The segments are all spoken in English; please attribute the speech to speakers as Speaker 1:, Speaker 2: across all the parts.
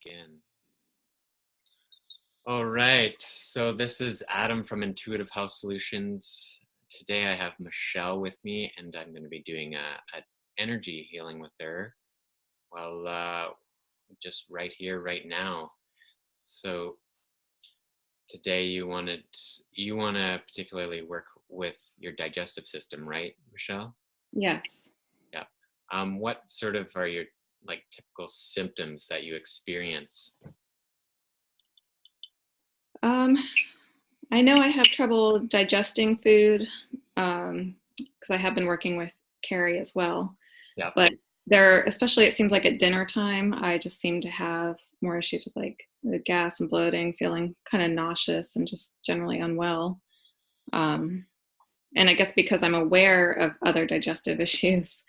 Speaker 1: Begin. All right, so this is Adam from Intuitive Health Solutions. Today I have Michelle with me, and I'm going to be doing a energy healing with her. Well, just right here, right now. So today you want to particularly work with your digestive system, right, Michelle?
Speaker 2: Yes.
Speaker 1: Yeah. What sort of are your typical symptoms that you experience?
Speaker 2: Um, I know I have trouble digesting food because I have been working with Carrie as well.
Speaker 1: Yeah.
Speaker 2: But especially it seems like at dinner time, I just seem to have more issues with like the gas and bloating, feeling kind of nauseous and just generally unwell. Um, and I guess because I'm aware of other digestive issues,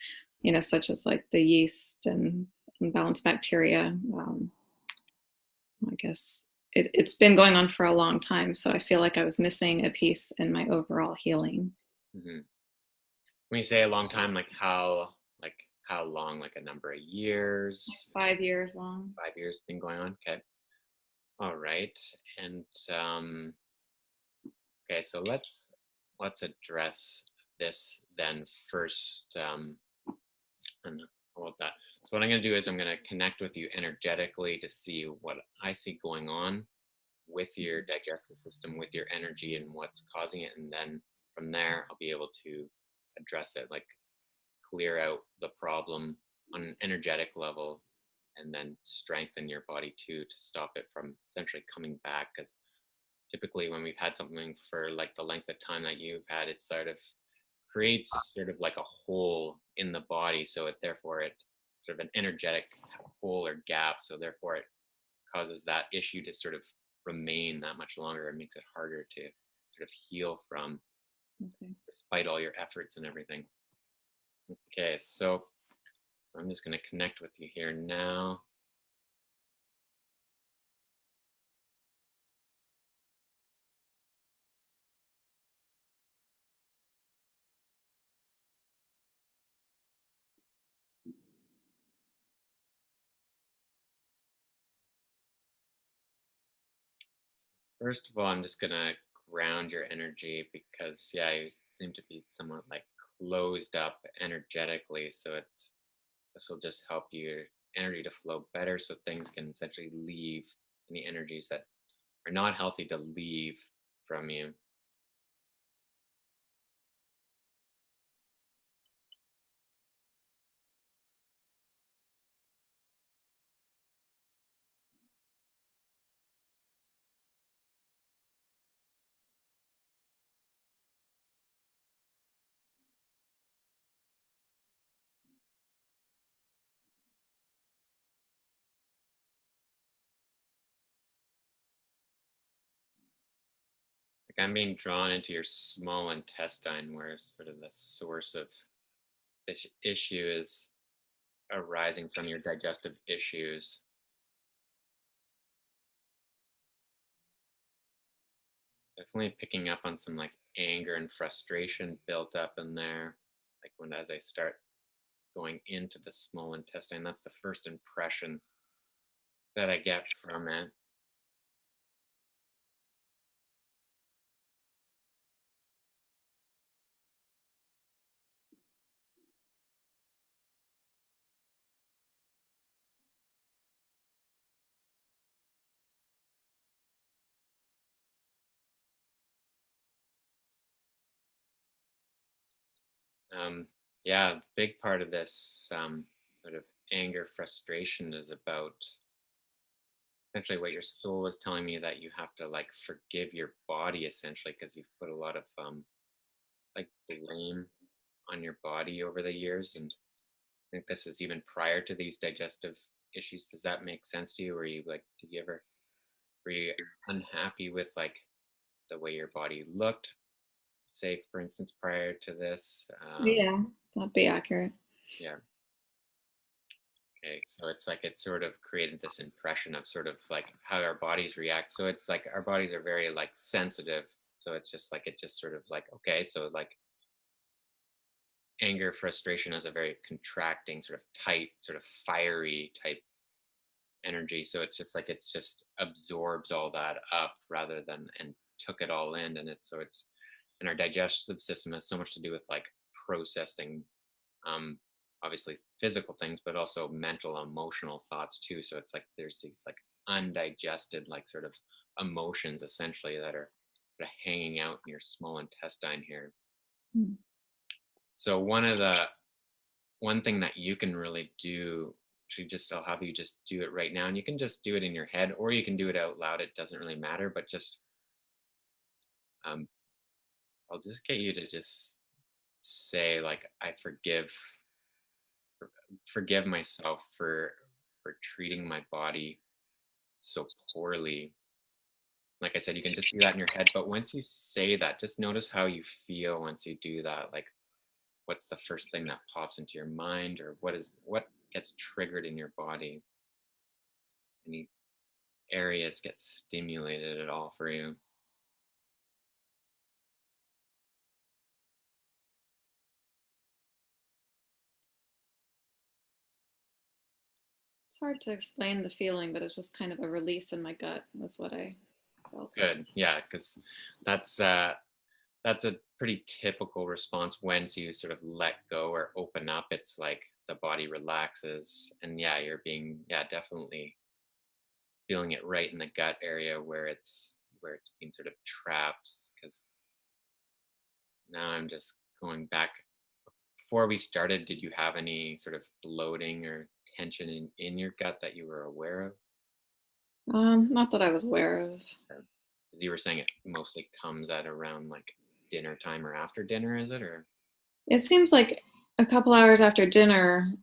Speaker 2: such as like the yeast and imbalanced bacteria, I guess it's been going on for a long time. So I feel like I was missing a piece in my overall healing.
Speaker 1: Hmm. When you say a long time, how long? Like a number of years?
Speaker 2: 5 years long.
Speaker 1: 5 years been going on? Okay. All right. And okay, so let's address this then first. And how about that? So what I'm gonna do is I'm gonna connect with you energetically to see what I see going on with your digestive system, with your energy and what's causing it. And then from there, I'll be able to address it, like clear out the problem on an energetic level and then strengthen your body too to stop it from essentially coming back. Because typically when we've had something for like the length of time that you've had, it sort of creates sort of like a hole in the body. So it sort of an energetic hole or gap. So therefore it causes that issue to sort of remain that much longer. It makes it harder to sort of heal from,
Speaker 2: Okay.
Speaker 1: despite all your efforts and everything. Okay, so I'm just going to connect with you here now. First of all, I'm just going to ground your energy because, yeah, you seem to be somewhat like closed up energetically. So this will just help your energy to flow better so things can essentially leave any energies that are not healthy to leave from you. Like I'm being drawn into your small intestine, where sort of the source of this issue is arising from your digestive issues. Definitely picking up on some like anger and frustration built up in there. Like as I start going into the small intestine, that's the first impression that I get from it. Um, yeah, big part of this sort of anger, frustration is about essentially what your soul is telling me, that you have to like forgive your body essentially because you've put a lot of like blame on your body over the years. And I think this is even prior to these digestive issues. Does that make sense to you? Were you unhappy with like the way your body looked, say for instance, prior to this?
Speaker 2: Yeah, that'd be accurate.
Speaker 1: Yeah. Okay, so it's like it sort of created this impression of sort of like how our bodies react. So it's like our bodies are very like sensitive. So it's just like it just sort of like, okay, so like anger, frustration is a very contracting, sort of tight, sort of fiery type energy. So it's just like it's just absorbs all that up rather than and took it all in. And it's so it's and our digestive system has so much to do with like processing um obviously physical things, but also mental, emotional thoughts too. So it's like there's these like undigested, like sort of emotions essentially that are hanging out in your small intestine here.
Speaker 2: Mm.
Speaker 1: So one thing that you can really do, actually just I'll have you just do it right now, and you can just do it in your head or you can do it out loud. It doesn't really matter, but just um, I'll just get you to just say like I forgive myself for treating my body so poorly. Like I said, you can just do that in your head, but once you say that, just notice how you feel once you do that. Like what's the first thing that pops into your mind, or what gets triggered in your body? Any areas get stimulated at all for you?
Speaker 2: It's hard to explain the feeling, but it's just kind of a release in my gut was what I felt.
Speaker 1: Good. Yeah, because that's that's a pretty typical response once you sort of let go or open up. It's like the body relaxes, and yeah, you're being, yeah, definitely feeling it right in the gut area where it's being sort of trapped. Because now I'm just going back. Before we started, did you have any sort of bloating or tension in your gut that you were aware of?
Speaker 2: Not that I was aware of.
Speaker 1: Or, 'cause you were saying it mostly comes at around like dinner time or after dinner, is it? Or
Speaker 2: It seems like a couple hours after dinner,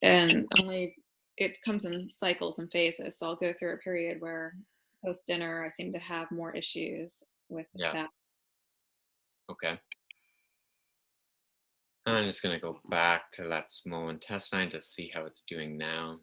Speaker 2: and only it comes in cycles and phases. So I'll go through a period where post dinner I seem to have more issues with
Speaker 1: yeah,
Speaker 2: that.
Speaker 1: okay. I'm just gonna go back to that small intestine to see how it's doing now.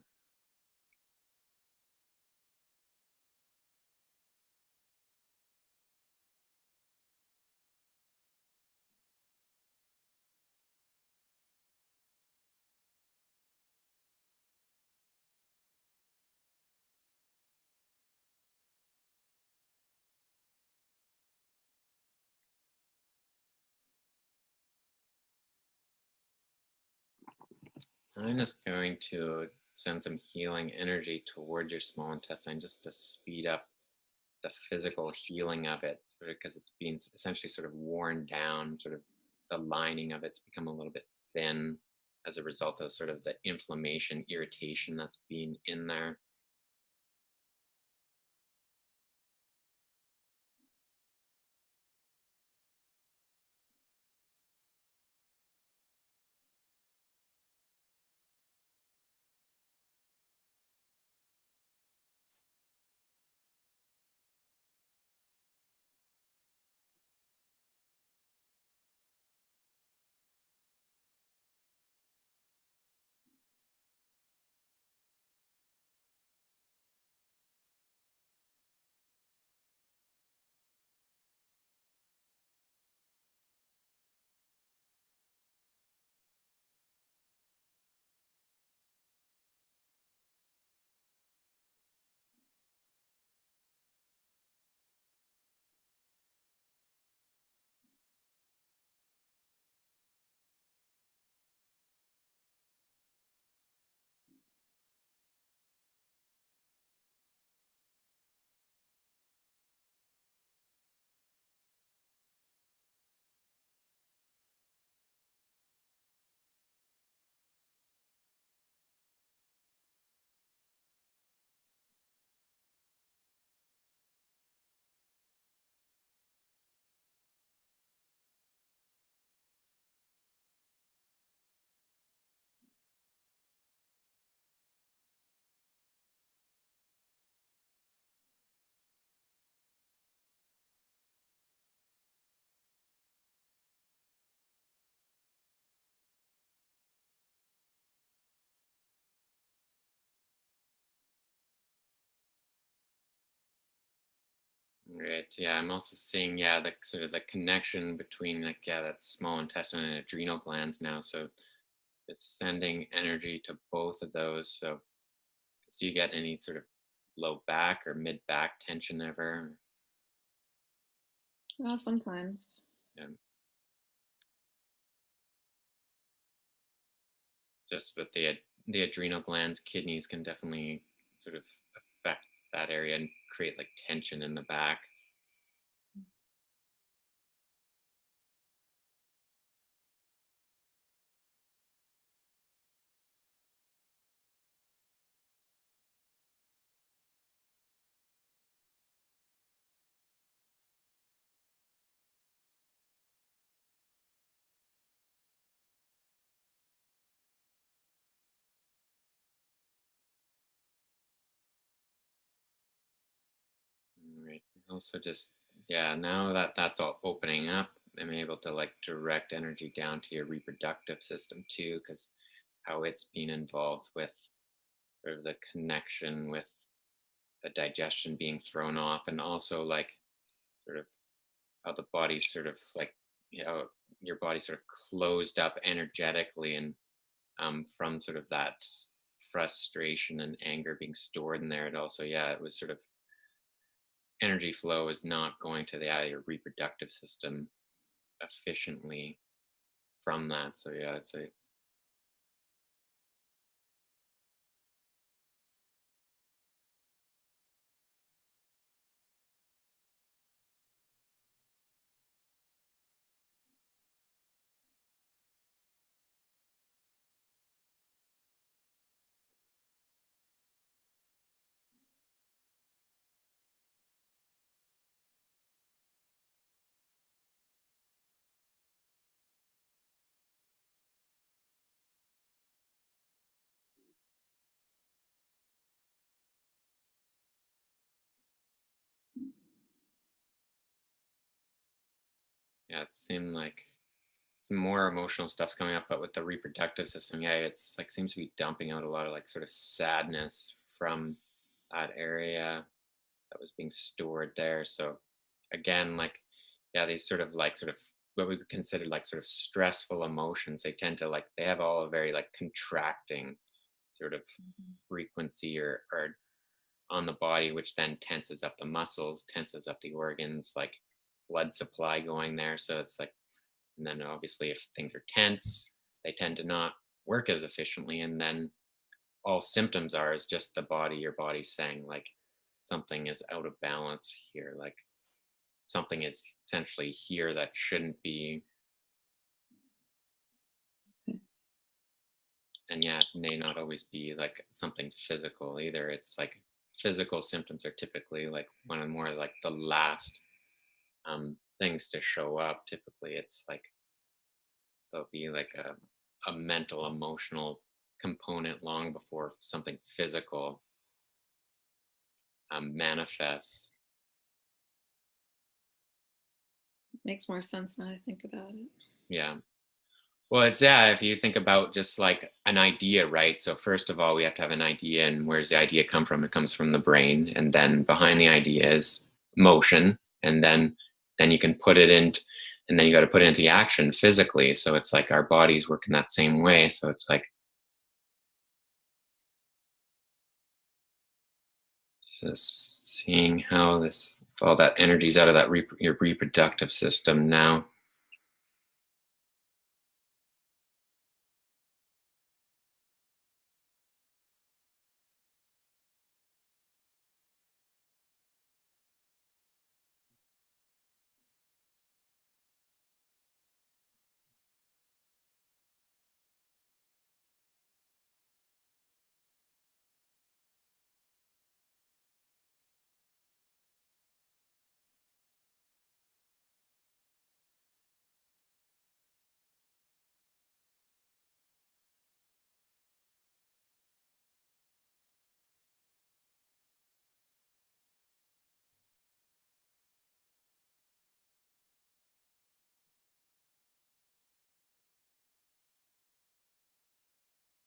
Speaker 1: I'm just going to send some healing energy toward your small intestine just to speed up the physical healing of it, sort of because it's being essentially sort of worn down, sort of the lining of it's become a little bit thin as a result of sort of the inflammation, irritation that's been in there. Right. Yeah, I'm also seeing, yeah, the sort of the connection between like, yeah, that small intestine and adrenal glands now. So it's sending energy to both of those. So Do you get any sort of low back or mid back tension ever?
Speaker 2: Well, sometimes.
Speaker 1: Yeah, just with the adrenal glands, kidneys can definitely sort of affect that area and create like tension in the back. Right. Also, just yeah, now that that's all opening up, I'm able to like direct energy down to your reproductive system too, because how it's been involved with sort of the connection with the digestion being thrown off, and also like sort of how the body's sort of like, you know, your body sort of closed up energetically, and from sort of that frustration and anger being stored in there. And also, yeah, it was sort of energy flow is not going to the your reproductive system efficiently from that. So yeah, it's yeah, it seemed like some more emotional stuff's coming up, but with the reproductive system, yeah, it's like seems to be dumping out a lot of like sort of sadness from that area that was being stored there. So again, like yeah, these sort of what we would consider like sort of stressful emotions, they tend to like they have all a very like contracting sort of
Speaker 2: Mhm.
Speaker 1: frequency or on the body, which then tenses up the muscles, tenses up the organs, like blood supply going there. So it's like, and then obviously if things are tense, they tend to not work as efficiently. And then all symptoms are is just the body, your body saying like something is out of balance here, like something is essentially here that shouldn't be. And yeah, it may not always be like something physical either. It's like physical symptoms are typically like one of more like the last things to show up. Typically, it's like there'll be like a mental, emotional component long before something physical manifests.
Speaker 2: Makes more sense now I think about it.
Speaker 1: Yeah. Well, it's yeah, if you think about just like an idea, right? So first of all, we have to have an idea, and where does the idea come from? It comes from the brain, and then behind the idea is motion, and then you can put it in, and then you got to put it into action physically. So it's like our bodies work in that same way. So it's like just seeing how this all that energy's out of that your reproductive system now.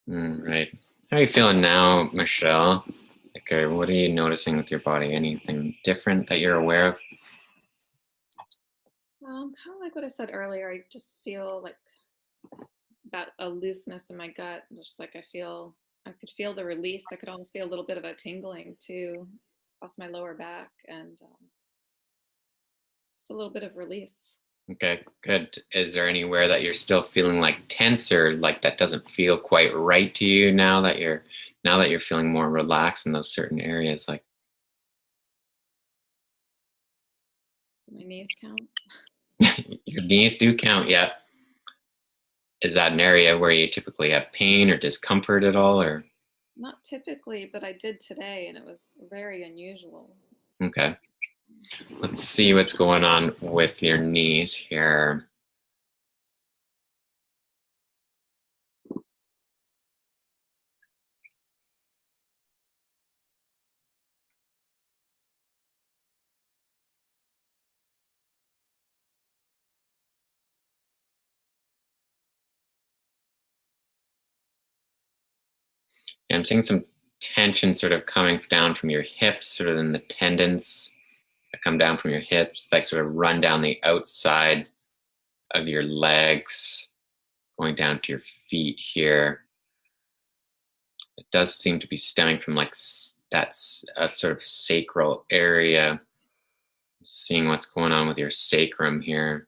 Speaker 1: Right. How are you feeling now, Michelle? Like, what are you noticing with your body? Anything different that you're aware of?
Speaker 2: Kind of like what I said earlier, I just feel like that a looseness in my gut. Just like I feel I could feel the release. I could almost feel a little bit of a tingling too across my lower back, and just a little bit of release.
Speaker 1: Okay, good. Is there anywhere that you're still feeling like tense or like that doesn't feel quite right to you now that you're feeling more relaxed in those certain areas? Like
Speaker 2: Do my knees count?
Speaker 1: your knees do count, yeah. Is that an area where you typically have pain or discomfort at all, or
Speaker 2: Not typically, but I did today, and it was very unusual.
Speaker 1: okay? Let's see what's going on with your knees here. Yeah, I'm seeing some tension sort of coming down from your hips, sort of in the tendons that come down from your hips, like sort of run down the outside of your legs, going down to your feet here. It does seem to be stemming from like that's a sort of sacral area. Seeing what's going on with your sacrum here.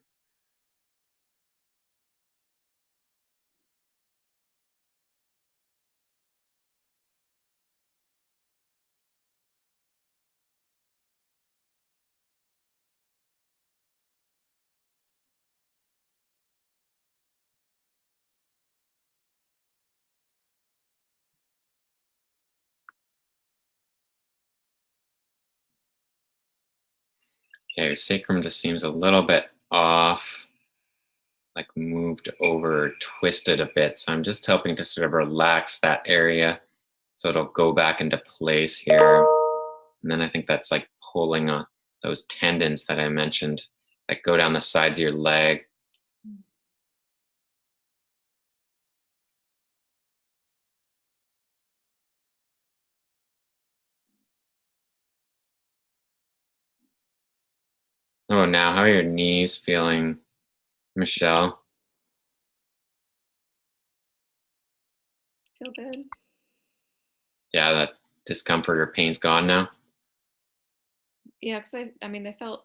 Speaker 1: Okay, your sacrum just seems a little bit off, like moved over, twisted a bit. So I'm just helping to sort of relax that area so it'll go back into place here. And then I think that's like pulling on those tendons that I mentioned that go down the sides of your leg. Oh, now how are your knees feeling, Michelle?
Speaker 2: Feel good.
Speaker 1: Yeah, that discomfort or pain's gone now.
Speaker 2: Yeah, because I mean, they felt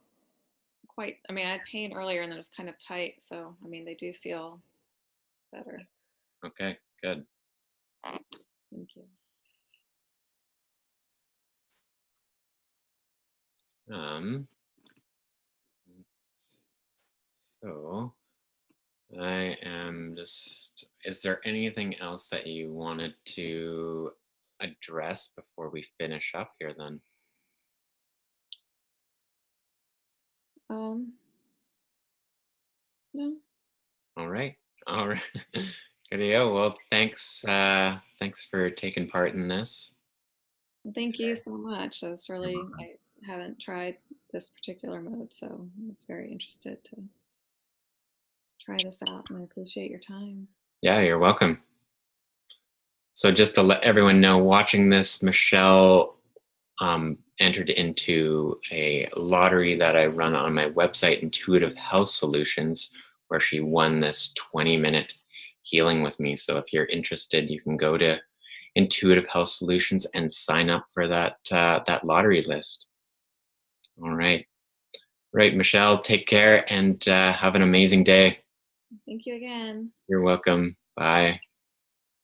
Speaker 2: quite. I mean, I had pain earlier, and then it was kind of tight. So, I mean, they do feel better.
Speaker 1: Okay, good.
Speaker 2: Thank you.
Speaker 1: Um, so I am just, is there anything else that you wanted to address before we finish up here then?
Speaker 2: Um, no,
Speaker 1: All right. All right. Good to go. Well, thanks for taking part in this.
Speaker 2: thank you so much. I was really. I haven't tried this particular mode, so I was very interested to try this out, and I appreciate your time.
Speaker 1: Yeah, you're welcome. So just to let everyone know watching this, Michelle entered into a lottery that I run on my website, Intuitive Health Solutions, where she won this 20-minute healing with me. So if you're interested, you can go to Intuitive Health Solutions and sign up for that lottery list. All right. Right, Michelle, take care and have an amazing day.
Speaker 2: Thank you again.
Speaker 1: You're welcome. Bye.